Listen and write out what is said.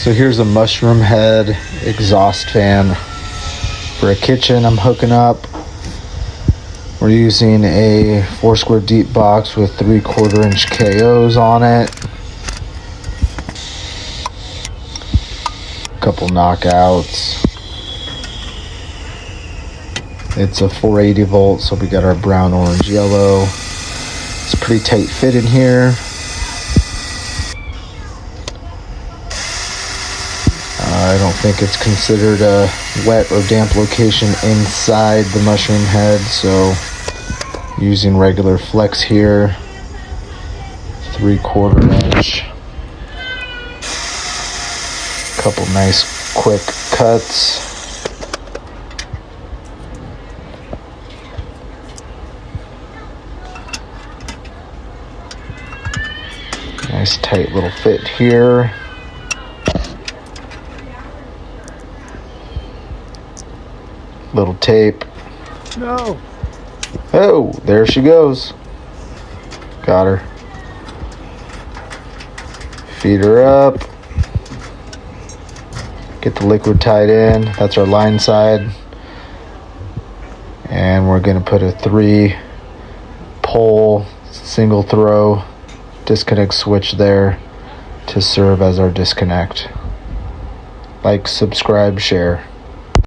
So here's a mushroom head exhaust fan for a kitchen I'm hooking up. We're using a 4 square deep box with 3/4 inch KOs on it. Couple knockouts. It's a 480 volt, so we got our brown, orange, yellow. It's a pretty tight fit in here. I don't think it's considered a wet or damp location inside the mushroom head, so using regular flex here, 3/4 inch. Couple nice quick cuts. Nice tight little fit here. Little tape. No. Oh, there she goes. Got her. Feed her up. Get the liquid tied in. That's our line side. And we're going to put a 3-pole single throw disconnect switch there to serve as our disconnect. Like, subscribe, share.